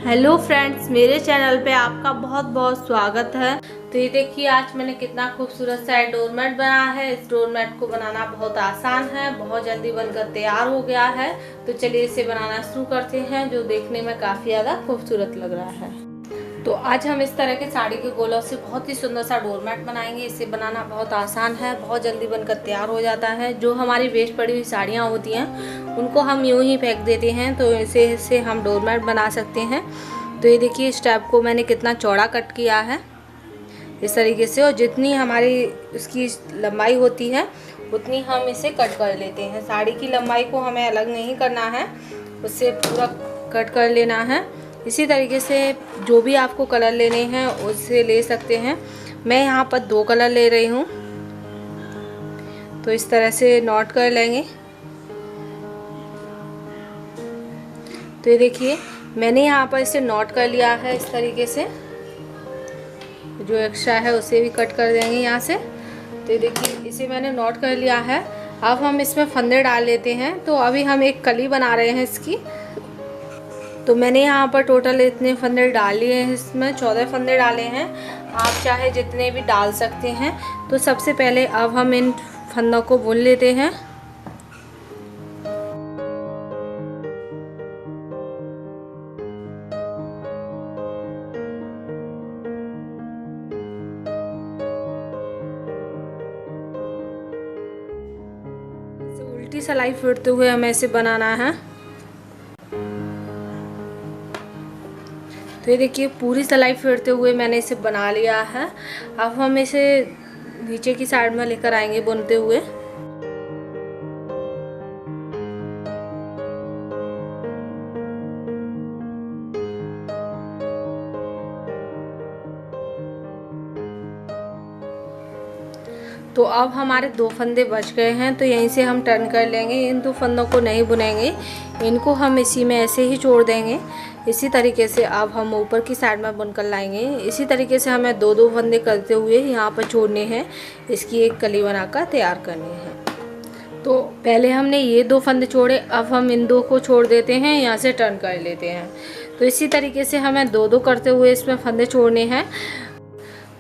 Hello friends, मेरे channel पे आपका बहुत बहुत स्वागत है। तो ये देखिए, आज मैंने कितना खूबसूरत सा डोरमेट बनाया है। इस डोरमेट को बनाना बहुत आसान है, बहुत जल्दी बनकर तैयार हो गया है। तो चलिए इसे बनाना शुरू करते हैं, जो देखने में काफ़ी ज़्यादा खूबसूरत लग रहा है। तो आज हम इस तरह के साड़ी के गोलों से बहुत ही सुंदर सा डोरमेट बनाएंगे। इसे बनाना बहुत आसान है, बहुत जल्दी बनकर तैयार हो जाता है। जो हमारी वेस्ट पड़ी हुई साड़ियाँ होती हैं उनको हम यूं ही फेंक देते हैं, तो इसे हम डोरमेट बना सकते हैं। तो ये देखिए, इस टाइप को मैंने कितना चौड़ा कट किया है इस तरीके से, और जितनी हमारी उसकी लंबाई होती है उतनी हम इसे कट कर लेते हैं। साड़ी की लंबाई को हमें अलग नहीं करना है, उससे पूरा कट कर लेना है। इसी तरीके से जो भी आपको कलर लेने हैं उससे ले सकते हैं। मैं यहाँ पर 2 कलर ले रही हूँ, तो इस तरह से नोट कर लेंगे। तो ये देखिए, मैंने यहाँ पर इसे नोट कर लिया है इस तरीके से। जो एक्स्ट्रा है उसे भी कट कर देंगे यहाँ से। तो ये देखिए, इसे मैंने नोट कर लिया है। अब हम इसमें फंदे डाल लेते हैं। तो अभी हम एक कली बना रहे हैं इसकी। तो मैंने यहाँ पर टोटल इतने फंदे डाल लिए हैं, इसमें 14 फंदे डाले हैं। आप चाहे जितने भी डाल सकते हैं। तो सबसे पहले अब हम इन फंदों को बुन लेते हैं। उल्टी सिलाई फेरते हुए हमें इसे बनाना है। तो ये देखिए, पूरी सिलाई फेरते हुए मैंने इसे बना लिया है। अब हम इसे नीचे की साइड में लेकर आएंगे बुनते हुए। तो अब हमारे 2 फंदे बच गए हैं, तो यहीं से हम टर्न कर लेंगे। इन 2 फंदों को नहीं बुनेंगे, इनको हम इसी में ऐसे ही छोड़ देंगे। इसी तरीके से अब हम ऊपर की साइड में बुनकर लाएंगे। इसी तरीके से हमें 2-2 फंदे करते हुए यहाँ पर छोड़ने हैं, इसकी एक कली बनाकर तैयार करनी है। तो पहले हमने ये 2 फंदे छोड़े, अब हम इन 2 को छोड़ देते हैं, यहाँ से टर्न कर लेते हैं। तो इसी तरीके से हमें 2-2 करते हुए इसमें फंदे छोड़ने हैं।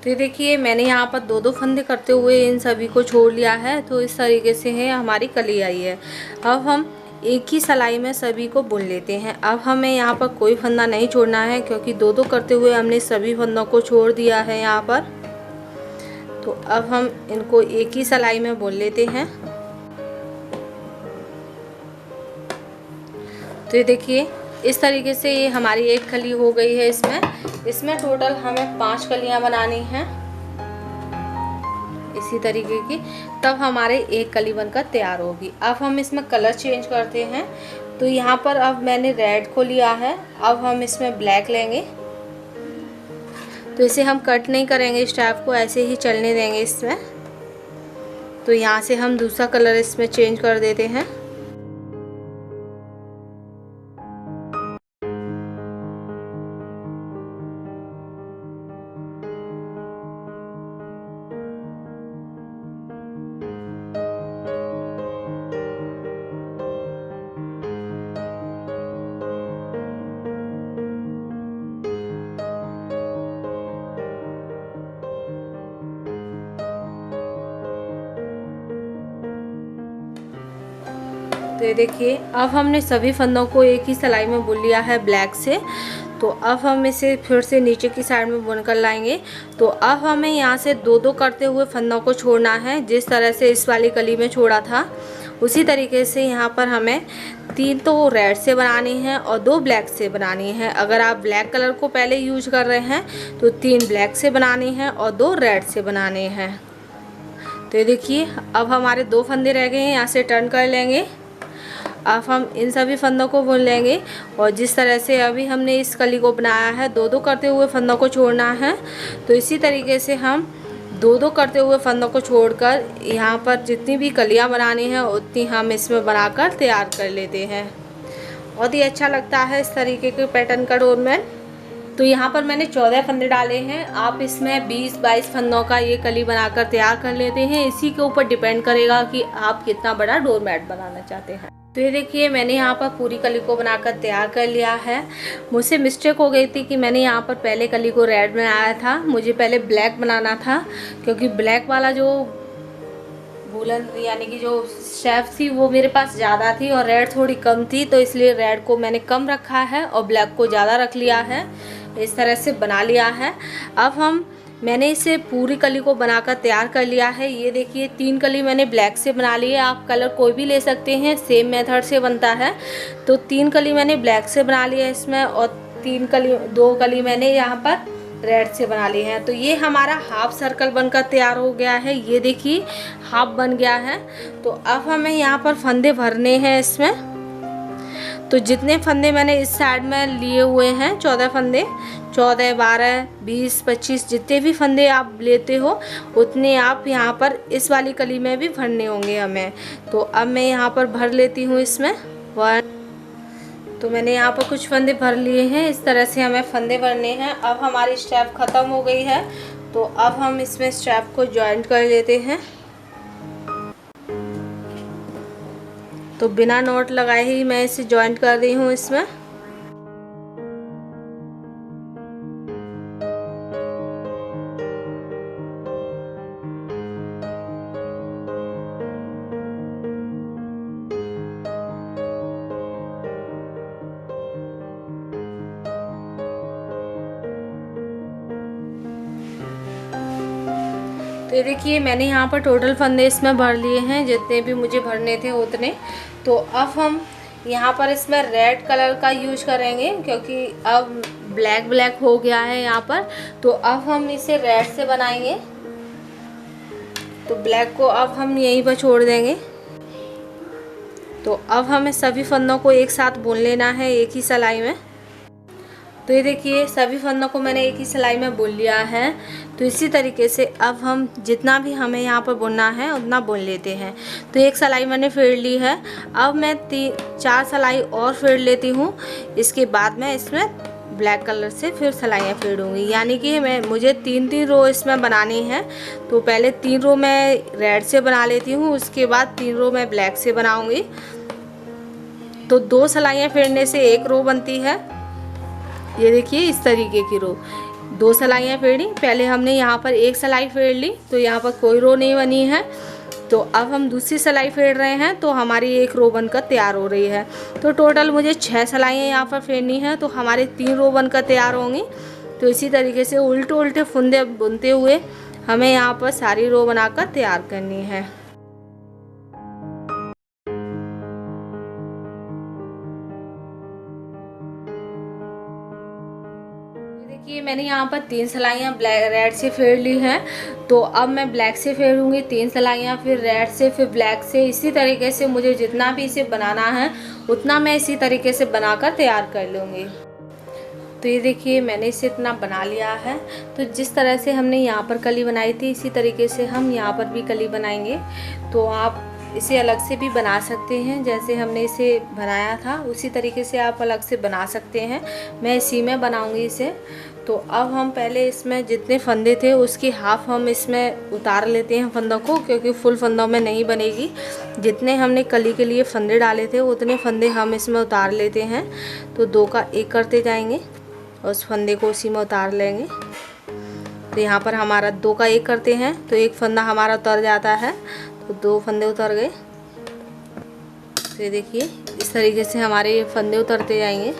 तो ये देखिए, मैंने यहाँ पर 2-2 फंदे करते हुए इन सभी को छोड़ लिया है। तो इस तरीके से है हमारी कली आई है। अब हम एक ही सिलाई में सभी को बुन लेते हैं। अब हमें यहाँ पर कोई फंदा नहीं छोड़ना है, क्योंकि 2-2 करते हुए हमने सभी फंदों को छोड़ दिया है यहाँ पर। तो अब हम इनको एक ही सिलाई में बुन लेते हैं। तो ये देखिए, इस तरीके से ये हमारी एक कली हो गई है। इसमें टोटल हमें 5 कलियां बनानी हैं इसी तरीके की, तब हमारे एक कली बनकर तैयार होगी। अब हम इसमें कलर चेंज करते हैं। तो यहाँ पर अब मैंने रेड को लिया है, अब हम इसमें ब्लैक लेंगे। तो इसे हम कट नहीं करेंगे, इस टाइप को ऐसे ही चलने देंगे इसमें। तो यहाँ से हम दूसरा कलर इसमें चेंज कर देते हैं। तो ये देखिए, अब हमने सभी फंदों को एक ही सिलाई में बुन लिया है ब्लैक से। तो अब हम इसे फिर से नीचे की साइड में बुन कर लाएंगे। तो अब हमें यहाँ से 2-2 करते हुए फंदों को छोड़ना है, जिस तरह से इस वाली कली में छोड़ा था उसी तरीके से यहाँ पर हमें 3 तो रेड से बनानी है और 2 ब्लैक से बनानी है। अगर आप ब्लैक कलर को पहले यूज कर रहे हैं तो 3 ब्लैक से बनानी है और 2 रेड से बनाने हैं। तो ये देखिए, अब हमारे 2 फंदे रह गए हैं, यहाँ से टर्न कर लेंगे। अब हम इन सभी फंदों को बुन लेंगे, और जिस तरह से अभी हमने इस कली को बनाया है 2-2 करते हुए फंदों को छोड़ना है। तो इसी तरीके से हम 2-2 करते हुए फंदों को छोड़कर यहाँ पर जितनी भी कलियाँ बनानी है उतनी हम इसमें बनाकर तैयार कर लेते हैं। बहुत ही अच्छा लगता है इस तरीके के पैटर्न का डोरमेट। तो यहाँ पर मैंने 14 फंदे डाले हैं। आप इसमें 20-22 फंदों का ये कली बनाकर तैयार कर लेते हैं। इसी के ऊपर डिपेंड करेगा कि आप कितना बड़ा डोरमेट बनाना चाहते हैं। तो ये देखिए मैंने यहाँ पर पूरी कली को बनाकर तैयार कर लिया है। मुझसे मिस्टेक हो गई थी कि मैंने यहाँ पर पहले कली को रेड बनाया था, मुझे पहले ब्लैक बनाना था, क्योंकि ब्लैक वाला जो वूलन यानी कि जो शेफ थी वो मेरे पास ज़्यादा थी और रेड थोड़ी कम थी, तो इसलिए रेड को मैंने कम रखा है और ब्लैक को ज़्यादा रख लिया है। इस तरह से बना लिया है। अब मैंने इसे पूरी कली को बनाकर तैयार कर लिया है। ये देखिए 3 कली मैंने ब्लैक से बना ली है, आप कलर कोई भी ले सकते हैं, सेम मेथड से बनता है। तो 3 कली मैंने ब्लैक से बना लिया है इसमें, और 2 कली मैंने यहाँ पर रेड से बना ली है। तो ये हमारा हाफ सर्कल बनकर तैयार हो गया है। ये देखिए हाफ बन गया है। तो अब हमें यहाँ पर फंदे भरने हैं इसमें। तो जितने फंदे मैंने इस साइड में लिए हुए हैं 14 फंदे, 14, 12, 20, 25 जितने भी फंदे आप लेते हो उतने आप यहाँ पर इस वाली कली में भी भरने होंगे हमें। तो अब मैं यहाँ पर भर लेती हूँ इसमें 1। तो मैंने यहाँ पर कुछ फंदे भर लिए हैं। इस तरह से हमें फंदे भरने हैं। अब हमारी स्टेप ख़त्म हो गई है, तो अब हम इसमें स्टेप को जॉइंट कर लेते हैं। तो बिना नॉट लगाए ही मैं इसे जॉइंट कर रही हूँ इसमें। तो ये देखिए मैंने यहाँ पर टोटल फंदे इसमें भर लिए हैं, जितने भी मुझे भरने थे उतने। तो अब हम यहाँ पर इसमें रेड कलर का यूज करेंगे, क्योंकि अब ब्लैक हो गया है यहाँ पर। तो अब हम इसे रेड से बनाएंगे। तो ब्लैक को अब हम यहीं पर छोड़ देंगे। तो अब हमें सभी फंदों को एक साथ बुन लेना है एक ही सिलाई में। तो ये देखिए सभी फंदों को मैंने एक ही सिलाई में बुन लिया है। तो इसी तरीके से अब हम जितना भी हमें यहाँ पर बुनना है उतना बुन लेते हैं। तो एक सिलाई मैंने फेर ली है। अब मैं 4 सिलाई और फेर लेती हूँ। इसके बाद मैं इसमें ब्लैक कलर से फिर सिलाइयाँ फेरूँगी, यानी कि मुझे 3 रो इसमें बनानी है। तो पहले 3 रो मैं रेड से बना लेती हूँ, उसके बाद 3 रो मैं ब्लैक से बनाऊँगी। तो 2 सिलाइयाँ फेरने से 1 रो बनती है। ये देखिए इस तरीके की रो, 2 सिलाइयाँ फेरी। पहले हमने यहाँ पर 1 सिलाई फेर ली, तो यहाँ पर कोई रो नहीं बनी है। तो अब हम दूसरी सिलाई फेर रहे हैं, तो हमारी 1 रो बनकर तैयार हो रही है। तो टोटल मुझे 6 सिलाइयाँ यहाँ पर फेरनी है, तो हमारे 3 रो बनकर तैयार होंगी। तो इसी तरीके से उल्टे फंदे बुनते हुए हमें यहाँ पर सारी रो बनाकर तैयार करनी है। देखिए मैंने यहाँ पर 3 सिलाइयाँ रेड से फेर ली हैं। तो अब मैं ब्लैक से फेरूँगी 3 सिलाइयाँ, फिर रेड से, फिर ब्लैक से। इसी तरीके से मुझे जितना भी इसे बनाना है उतना मैं इसी तरीके से बनाकर तैयार कर लूँगी। तो ये देखिए मैंने इसे इतना बना लिया है। तो जिस तरह से हमने यहाँ पर कली बनाई थी इसी तरीके से हम यहाँ पर भी कली बनाएंगे। तो आप इसे अलग से भी बना सकते हैं, जैसे हमने इसे बनाया था उसी तरीके से आप अलग से बना सकते हैं। मैं इसी में बनाऊंगी इसे। तो अब हम पहले इसमें जितने फंदे थे उसकी हाफ हम इसमें उतार लेते हैं फंदों को, क्योंकि फुल फंदों में नहीं बनेगी। जितने हमने कली के लिए फंदे डाले थे उतने फंदे हम इसमें उतार लेते हैं। तो 2 का 1 करते जाएंगे और उस फंदे को उसी में उतार लेंगे। तो यहाँ पर हमारा 2 का 1 करते हैं तो 1 फंदा हमारा उतर जाता है। तो 2 फंदे उतर गए। तो ये देखिए इस तरीके से हमारे ये फंदे उतरते जाएंगे।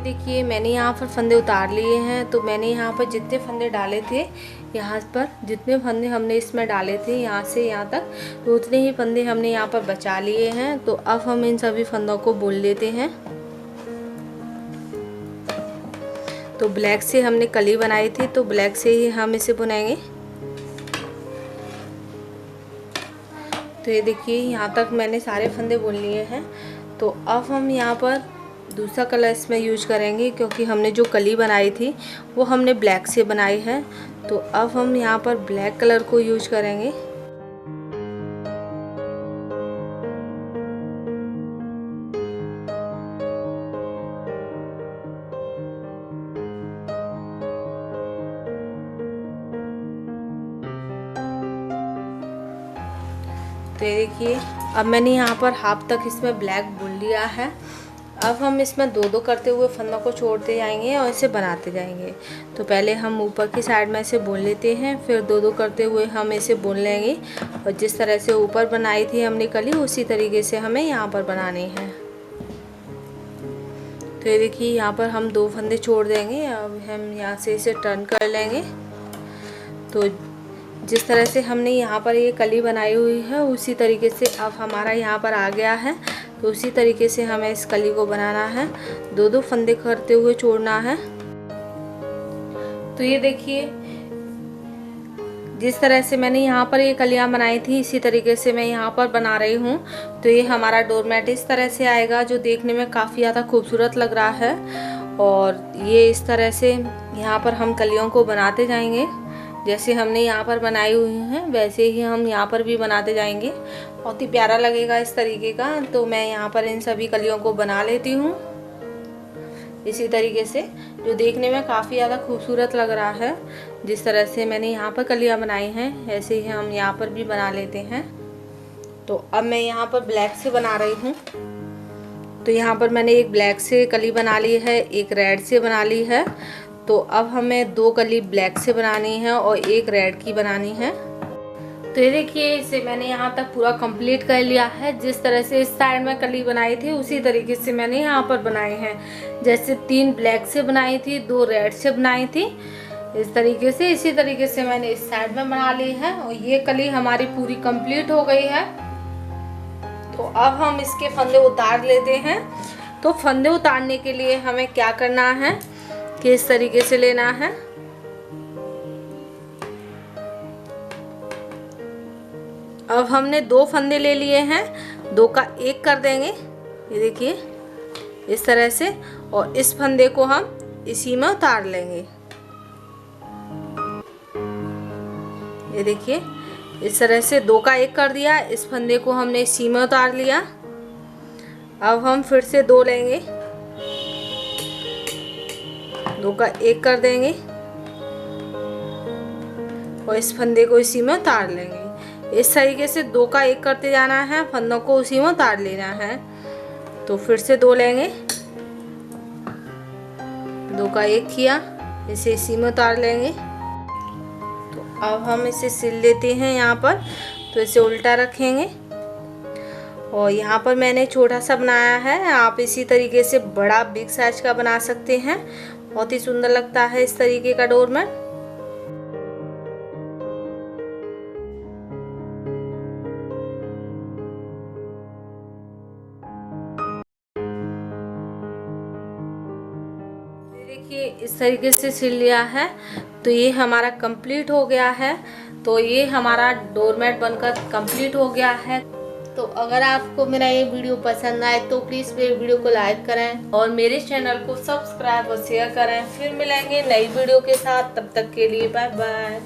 देखिए मैंने यहाँ पर फंदे उतार लिए हैं। तो मैंने यहाँ पर जितने फंदे डाले थे, यहाँ पर जितने फंदे हमने इसमें डाले थे यहाँ से यहाँ तक, तो उतने ही फंदे हमने यहाँ पर बचा लिए हैं। तो अब हम इन सभी फंदों को बुन लेते हैं। तो ब्लैक से हमने कली बनाई थी, तो ब्लैक से ही हम इसे बुनेंगे। तो ये देखिए यहाँ तक मैंने सारे फंदे बुन लिए हैं। तो अब हम यहाँ पर दूसरा कलर इसमें यूज करेंगे, क्योंकि हमने जो कली बनाई थी वो हमने ब्लैक से बनाई है। तो अब हम यहाँ पर ब्लैक कलर को यूज करेंगे। तो ये देखिए अब मैंने यहाँ पर हाफ तक इसमें ब्लैक बुन लिया है। अब हम इसमें दो दो करते हुए फंदों को छोड़ते जाएंगे और इसे बनाते जाएंगे। तो पहले हम ऊपर की साइड में इसे बुन लेते हैं, फिर दो दो करते हुए हम इसे बुन लेंगे और जिस तरह से ऊपर बनाई थी हमने कली उसी तरीके से हमें यहाँ पर बनानी है। तो ये देखिए यहाँ पर हम दो फंदे छोड़ देंगे। अब हम यहाँ से इसे टर्न कर लेंगे। तो जिस तरह से हमने यहाँ पर ये कली बनाई हुई है उसी तरीके से अब हमारा यहाँ पर आ गया है। तो उसी तरीके से हमें इस कली को बनाना है, दो दो फंदे करते हुए छोड़ना है। तो ये देखिए जिस तरह से मैंने यहाँ पर ये कलियाँ बनाई थी इसी तरीके से मैं यहाँ पर बना रही हूँ। तो ये हमारा डोरमेट इस तरह से आएगा जो देखने में काफ़ी ज़्यादा खूबसूरत लग रहा है। और ये इस तरह से यहाँ पर हम कलियों को बनाते जाएंगे, जैसे हमने यहाँ पर बनाई हुई हैं वैसे ही हम यहाँ पर भी बनाते जाएंगे। बहुत ही प्यारा लगेगा इस तरीके का। तो मैं यहाँ पर इन सभी कलियों को बना लेती हूँ इसी तरीके से, जो देखने में काफ़ी ज़्यादा खूबसूरत लग रहा है। जिस तरह से मैंने यहाँ पर कलियाँ बनाई हैं ऐसे ही हम यहाँ पर भी बना लेते हैं। तो अब मैं यहाँ पर ब्लैक से बना रही हूँ। तो यहाँ पर मैंने एक ब्लैक से कली बना ली है, एक रेड से बना ली है। तो अब हमें दो कली ब्लैक से बनानी है और एक रेड की बनानी है। तो ये देखिए इसे मैंने यहाँ तक पूरा कंप्लीट कर लिया है। जिस तरह से इस साइड में कली बनाई थी उसी तरीके से मैंने यहाँ पर बनाए हैं। जैसे 3 ब्लैक से बनाई थी, 2 रेड से बनाई थी, इस तरीके से इसी तरीके से मैंने इस साइड में बना ली है। और ये कली हमारी पूरी कंप्लीट हो गई है। तो अब हम इसके फंदे उतार लेते हैं। तो फंदे उतारने के लिए हमें क्या करना है कि इस तरीके से लेना है। अब हमने 2 फंदे ले लिए हैं, 2 का 1 कर देंगे, ये देखिए इस तरह से। और इस फंदे को हम इसी में उतार लेंगे, ये देखिए इस तरह से 2 का 1 कर दिया। इस फंदे को हमने इसी में उतार लिया। अब हम फिर से 2 लेंगे, 2 का 1 कर देंगे और इस फंदे को इसी में उतार लेंगे। इस तरीके से 2 का 1 करते जाना है, फंदों को उसी में उतार लेना है। तो फिर से 2 लेंगे, 2 का 1 किया, इसे इसी में उतार लेंगे। तो अब हम इसे सिल लेते हैं यहाँ पर। तो इसे उल्टा रखेंगे और यहाँ पर मैंने छोटा सा बनाया है, आप इसी तरीके से बड़ा बिग साइज का बना सकते हैं। बहुत ही सुंदर लगता है इस तरीके का डोरमेट। देखिए इस तरीके से सिल लिया है। तो ये हमारा कंप्लीट हो गया है। तो ये हमारा डोरमेट बनकर कंप्लीट हो गया है। तो अगर आपको मेरा ये वीडियो पसंद आए तो प्लीज़ मेरे वीडियो को लाइक करें और मेरे चैनल को सब्सक्राइब और शेयर करें। फिर मिलेंगे नई वीडियो के साथ, तब तक के लिए बाय बाय।